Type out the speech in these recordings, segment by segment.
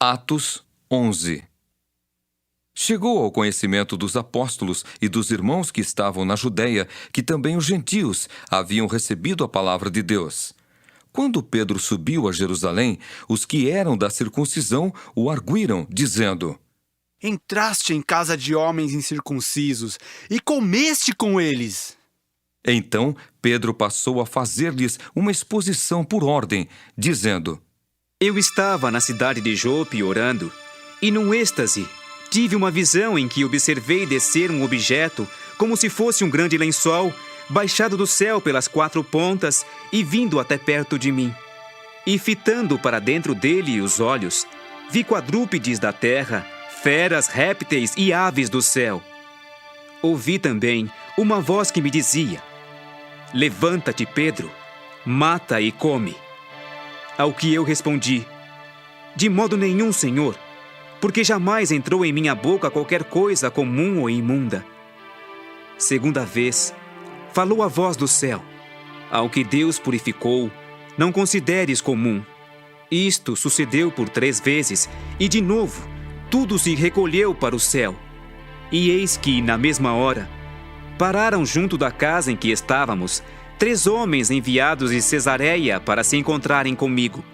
Atos 11. Chegou ao conhecimento dos apóstolos e dos irmãos que estavam na Judéia que também os gentios haviam recebido a palavra de Deus. Quando Pedro subiu a Jerusalém, os que eram da circuncisão o arguíram, dizendo: Entraste em casa de homens incircuncisos e comeste com eles. Então Pedro passou a fazer-lhes uma exposição por ordem, dizendo: Eu estava na cidade de Jope orando, e num êxtase tive uma visão em que observei descer um objeto como se fosse um grande lençol, baixado do céu pelas 4 pontas e vindo até perto de mim. E fitando para dentro dele os olhos, vi quadrúpedes da terra, feras, répteis e aves do céu. Ouvi também uma voz que me dizia: Levanta-te, Pedro, mata e come. Ao que eu respondi: De modo nenhum, Senhor, porque jamais entrou em minha boca qualquer coisa comum ou imunda. Segunda vez, falou a voz do céu: Ao que Deus purificou, não consideres comum. Isto sucedeu por 3 vezes, e de novo, tudo se recolheu para o céu. E eis que, na mesma hora, pararam junto da casa em que estávamos 3 homens enviados de Cesareia para se encontrarem comigo.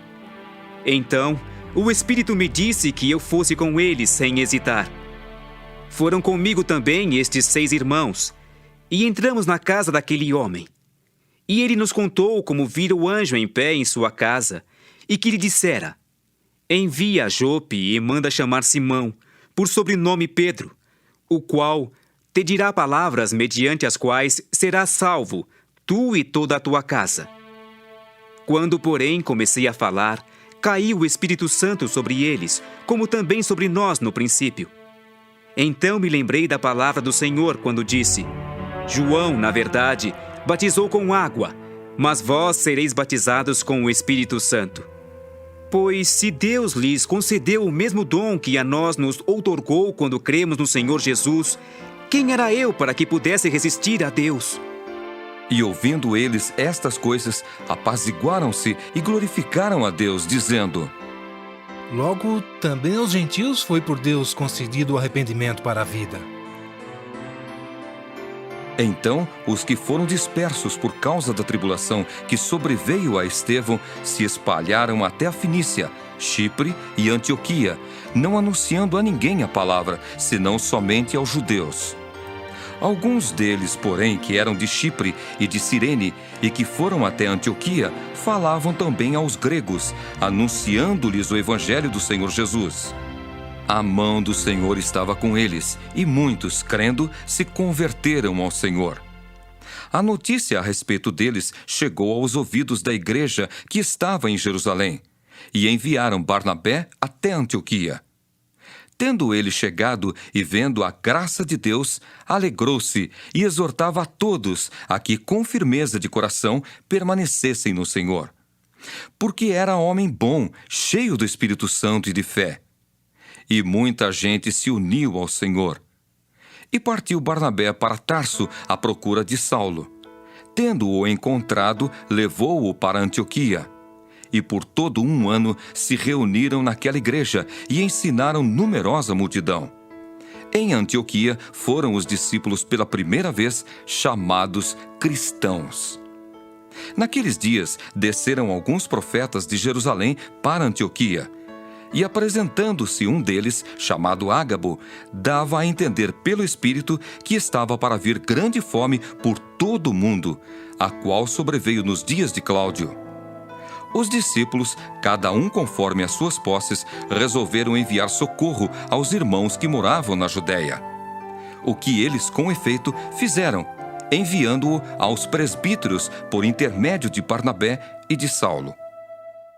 Então, o Espírito me disse que eu fosse com eles sem hesitar. Foram comigo também estes 6 irmãos, e entramos na casa daquele homem. E ele nos contou como vira o anjo em pé em sua casa, e que lhe dissera: Envia a Jope e manda chamar Simão, por sobrenome Pedro, o qual te dirá palavras mediante as quais serás salvo, tu e toda a tua casa. Quando, porém, comecei a falar, caiu o Espírito Santo sobre eles, como também sobre nós no princípio. Então me lembrei da palavra do Senhor quando disse: João, na verdade, batizou com água, mas vós sereis batizados com o Espírito Santo. Pois se Deus lhes concedeu o mesmo dom que a nós nos outorgou quando cremos no Senhor Jesus, quem era eu para que pudesse resistir a Deus? E ouvindo eles estas coisas, apaziguaram-se e glorificaram a Deus, dizendo: Logo, também aos gentios foi por Deus concedido o arrependimento para a vida. Então, os que foram dispersos por causa da tribulação que sobreveio a Estevão se espalharam até a Fenícia, Chipre e Antioquia, não anunciando a ninguém a palavra, senão somente aos judeus. Alguns deles, porém, que eram de Chipre e de Cirene e que foram até Antioquia, falavam também aos gregos, anunciando-lhes o evangelho do Senhor Jesus. A mão do Senhor estava com eles, e muitos, crendo, se converteram ao Senhor. A notícia a respeito deles chegou aos ouvidos da igreja que estava em Jerusalém, e enviaram Barnabé até Antioquia. Tendo ele chegado e vendo a graça de Deus, alegrou-se e exortava a todos a que, com firmeza de coração, permanecessem no Senhor. Porque era homem bom, cheio do Espírito Santo e de fé. E muita gente se uniu ao Senhor. E partiu Barnabé para Tarso à procura de Saulo. Tendo-o encontrado, levou-o para Antioquia. E por todo 1 ano se reuniram naquela igreja e ensinaram numerosa multidão. Em Antioquia foram os discípulos pela primeira vez chamados cristãos. Naqueles dias desceram alguns profetas de Jerusalém para Antioquia. E apresentando-se um deles, chamado Ágabo, dava a entender pelo Espírito que estava para vir grande fome por todo o mundo, a qual sobreveio nos dias de Cláudio. Os discípulos, cada um conforme as suas posses, resolveram enviar socorro aos irmãos que moravam na Judéia. O que eles, com efeito, fizeram, enviando-o aos presbíteros por intermédio de Barnabé e de Saulo.